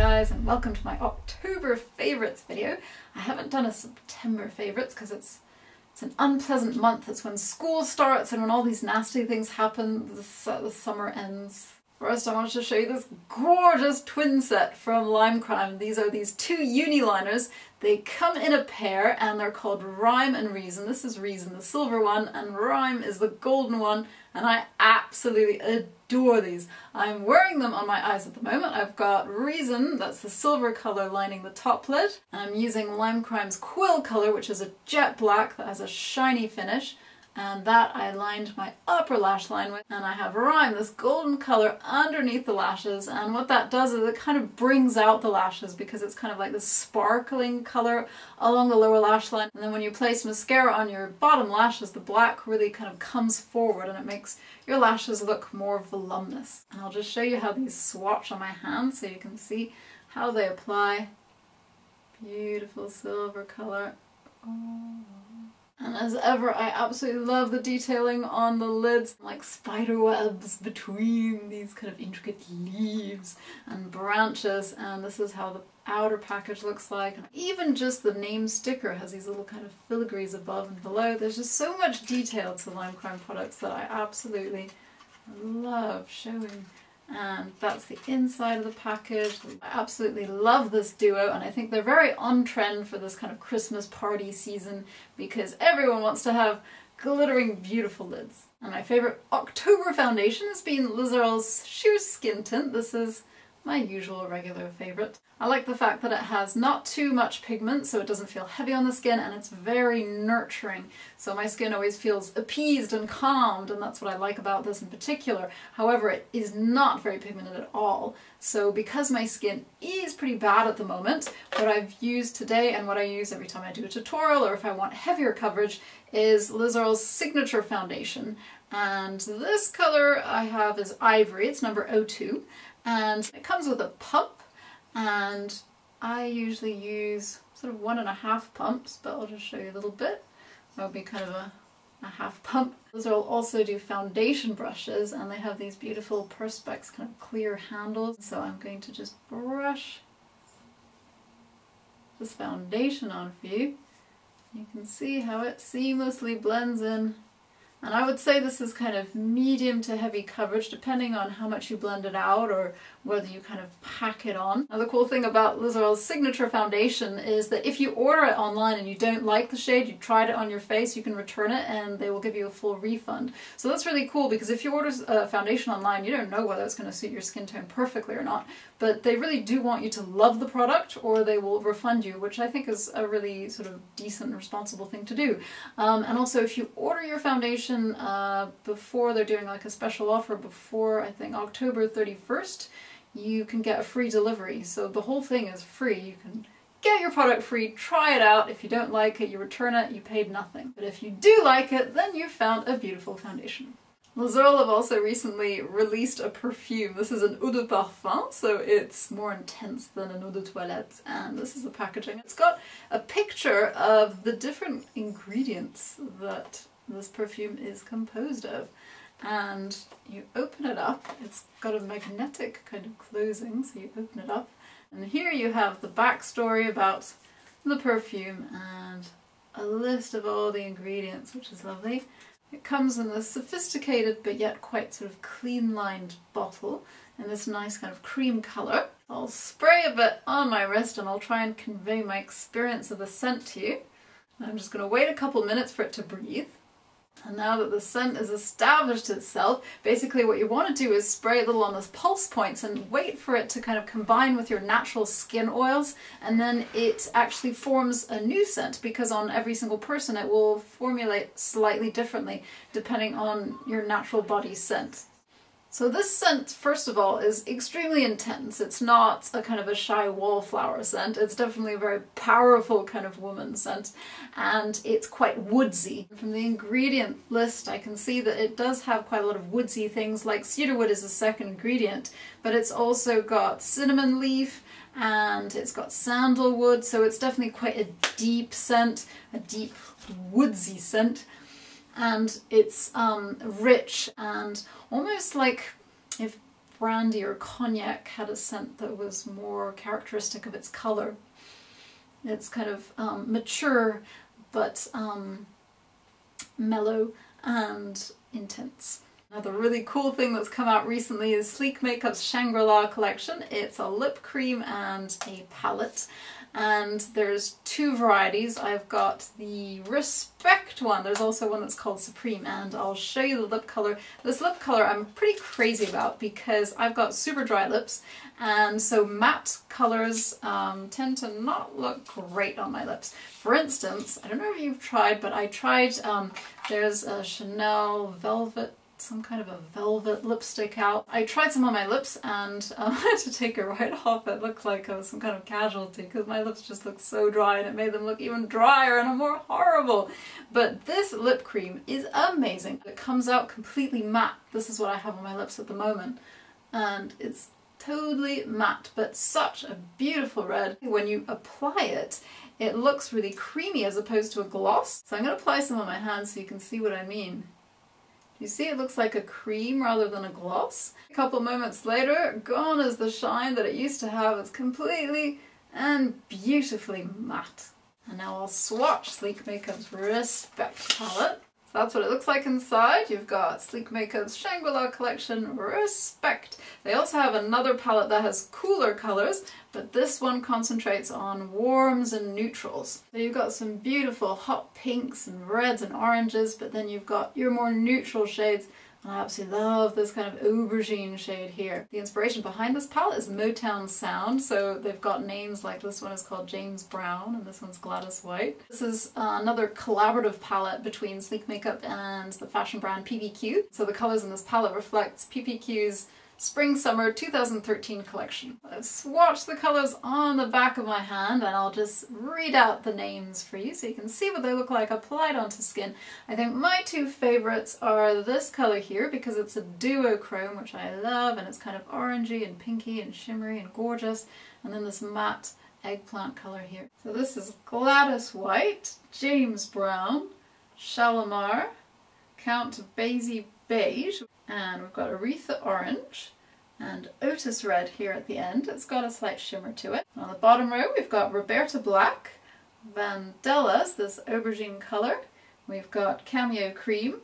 guys, and welcome to my October favourites video. I haven't done a September favourites because it's an unpleasant month. It's when school starts and when all these nasty things happen, the summer ends. First I wanted to show you this gorgeous twin set from Lime. These are these two uni liners. They come in a pair and they're called Rhyme and Reason. This is Reason, the silver one, and Rhyme is the golden one, and I absolutely adore these. I'm wearing them on my eyes at the moment. I've got Reason, that's the silver colour lining the top lid. I'm using Limecrime's Quill colour, which is a jet black that has a shiny finish. And that I lined my upper lash line with, and I have Rhyme, this golden colour underneath the lashes, and what that does is it kind of brings out the lashes because it's kind of like this sparkling colour along the lower lash line, and then when you place mascara on your bottom lashes, the black really kind of comes forward and it makes your lashes look more voluminous. And I'll just show you how these swatch on my hand so you can see how they apply. Beautiful silver colour. Oh. And as ever, I absolutely love the detailing on the lids, like spider webs between these kind of intricate leaves and branches, and this is how the outer package looks like. And even just the name sticker has these little kind of filigrees above and below. There's just so much detail to Limecrime products that I absolutely love showing. And that's the inside of the package. I absolutely love this duo, and I think they're very on trend for this kind of Christmas party season because everyone wants to have glittering beautiful lids. And my favourite October foundation has been Liz Earle's Sheer Skin Tint. This is my usual regular favourite. I like the fact that it has not too much pigment, so it doesn't feel heavy on the skin, and it's very nurturing. So my skin always feels appeased and calmed, and that's what I like about this in particular. However, it is not very pigmented at all. So because my skin is pretty bad at the moment, what I've used today and what I use every time I do a tutorial or if I want heavier coverage is Liz Earle's Signature Foundation. And this colour I have is Ivory, it's number 02. And it comes with a pump, and I usually use sort of 1.5 pumps, but I'll just show you a little bit. That would be kind of a half pump. Those will also do foundation brushes, and they have these beautiful Perspex kind of clear handles. So I'm going to just brush this foundation on for you. You can see how it seamlessly blends in. And I would say this is kind of medium to heavy coverage depending on how much you blend it out or whether you kind of pack it on. Now the cool thing about Liz Earle's Signature Foundation is that if you order it online and you don't like the shade, you tried it on your face, you can return it and they will give you a full refund. So that's really cool because if you order a foundation online, you don't know whether it's going to suit your skin tone perfectly or not. But they really do want you to love the product or they will refund you, which I think is a really sort of decent and responsible thing to do. And also if you order your foundation before they're doing like a special offer before I think October 31st, you can get a free delivery. So the whole thing is free. You can get your product free, try it out. If you don't like it, you return it, you paid nothing. But if you do like it, then you've found a beautiful foundation. Liz Earle have also recently released a perfume. This is an eau de parfum, so it's more intense than an eau de toilette, and this is the packaging. It's got a picture of the different ingredients that this perfume is composed of. And you open it up, it's got a magnetic kind of closing, so you open it up, and here you have the backstory about the perfume and a list of all the ingredients, which is lovely. It comes in this sophisticated but yet quite sort of clean lined bottle in this nice kind of cream colour. I'll spray a bit on my wrist and I'll try and convey my experience of the scent to you. I'm just going to wait a couple minutes for it to breathe. And now that the scent has established itself, basically what you want to do is spray a little on those pulse points and wait for it to kind of combine with your natural skin oils, and then it actually forms a new scent because on every single person it will formulate slightly differently depending on your natural body scent. So this scent, first of all, is extremely intense. It's not a kind of a shy wallflower scent. It's definitely a very powerful kind of woman scent, and it's quite woodsy. From the ingredient list, I can see that it does have quite a lot of woodsy things, like cedarwood is the second ingredient, but it's also got cinnamon leaf and it's got sandalwood, so it's definitely quite a deep scent, a deep woodsy scent. And it's rich and almost like if brandy or cognac had a scent that was more characteristic of its color. It's kind of mature but mellow and intense. Another really cool thing that's come out recently is Sleek Makeup's Shangri-La collection. It's a lip cream and a palette, and there's two varieties. I've got the Respect one. There's also one that's called Supreme, and I'll show you the lip color. This lip color I'm pretty crazy about because I've got super dry lips, and so matte colors tend to not look great on my lips. For instance, I don't know if you've tried, but I tried, there's a Chanel Velvet, some kind of a velvet lipstick out. I tried some on my lips and I had to take it right off. It looked like I was some kind of casualty because my lips just looked so dry and it made them look even drier and more horrible. But this lip cream is amazing. It comes out completely matte. This is what I have on my lips at the moment. And it's totally matte, but such a beautiful red. When you apply it, it looks really creamy as opposed to a gloss. So I'm going to apply some on my hands so you can see what I mean. You see, it looks like a cream rather than a gloss. A couple moments later, gone is the shine that it used to have. It's completely and beautifully matte. And now I'll swatch Sleek Makeup's Respect palette. So that's what it looks like inside. You've got Sleek Makeup's Shangri-La collection, Respect. They also have another palette that has cooler colors, but this one concentrates on warms and neutrals. So you've got some beautiful hot pinks and reds and oranges, but then you've got your more neutral shades. And I absolutely love this kind of aubergine shade here. The inspiration behind this palette is Motown sound, so they've got names like this one is called James Brown and this one's Gladys White. This is another collaborative palette between Sleek Makeup and the fashion brand PPQ. So the colours in this palette reflects PPQ's Spring-Summer 2013 collection. I've swatched the colours on the back of my hand and I'll just read out the names for you so you can see what they look like applied onto skin. I think my two favourites are this colour here because it's a duochrome, which I love, and it's kind of orangey and pinky and shimmery and gorgeous, and then this matte eggplant colour here. So this is Gladys White, James Brown, Shalimar, Count Basie Beige, and we've got Aretha Orange and Otis Red here at the end. It's got a slight shimmer to it. On the bottom row we've got Roberta Black, Vandellas, this aubergine colour. We've got Cameo Cream,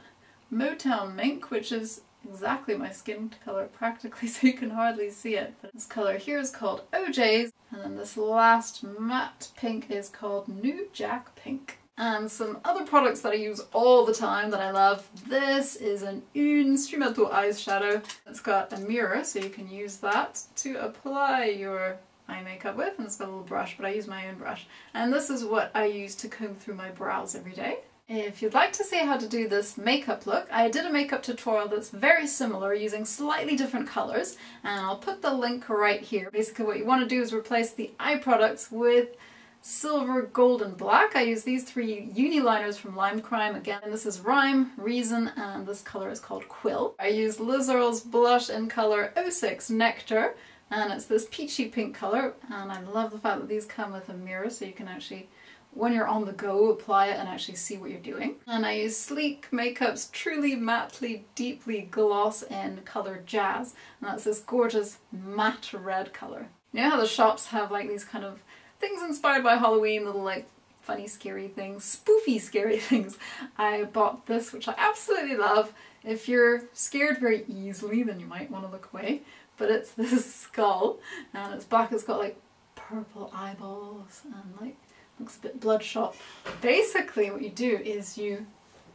Motown Mink, which is exactly my skin colour practically, so you can hardly see it. But this colour here is called OJ's, and then this last matte pink is called New Jack Pink. And some other products that I use all the time that I love. This is an Sfumato eyeshadow. It's got a mirror, so you can use that to apply your eye makeup with, and it's got a little brush, but I use my own brush. And this is what I use to comb through my brows every day. If you'd like to see how to do this makeup look, I did a makeup tutorial that's very similar using slightly different colours, and I'll put the link right here. Basically what you want to do is replace the eye products with silver, gold and black. I use these three uni liners from Lime Crime again, and this is Rhyme, Reason, and this colour is called Quill. I use Liz Earle's blush in colour 06 Nectar, and it's this peachy pink colour, and I love the fact that these come with a mirror so you can actually, when you're on the go, apply it and actually see what you're doing. And I use Sleek Makeup's Truly Mattely Deeply Gloss in colour Jazz, and that's this gorgeous matte red colour. You know how the shops have like these kind of things inspired by Halloween, little like funny scary things, spoofy scary things. I bought this, which I absolutely love. If you're scared very easily, then you might want to look away. But it's this skull, and it's black. It's got like purple eyeballs and like looks a bit bloodshot. Basically what you do is you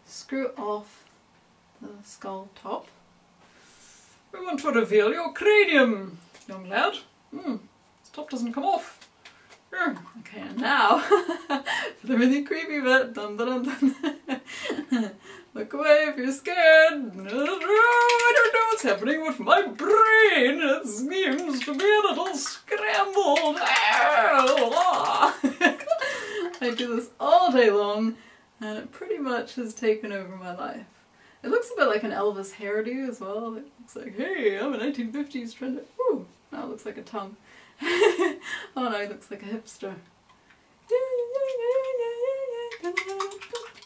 screw off the skull top. We want to reveal your cranium, young lad. This top doesn't come off. Okay, and now for the really creepy bit. Dun, dun, dun, dun. Look away if you're scared. I don't know what's happening with my brain. It seems to be a little scrambled. I do this all day long, and it pretty much has taken over my life. It looks a bit like an Elvis hairdo as well. It looks like, hey, I'm a 1950s trend. Ooh, now it looks like a tongue. Oh no, he looks like a hipster.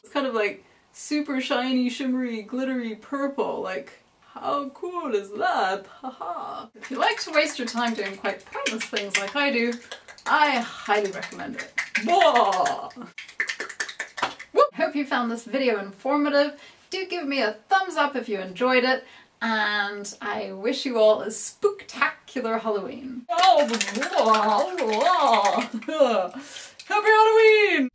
It's kind of like super shiny, shimmery, glittery purple, like How cool is that? Haha. If you like to waste your time doing quite pointless things like I do, I highly recommend it. Whoa! Hope you found this video informative. Do give me a thumbs up if you enjoyed it, and I wish you all a spooktacular Halloween. Happy Halloween!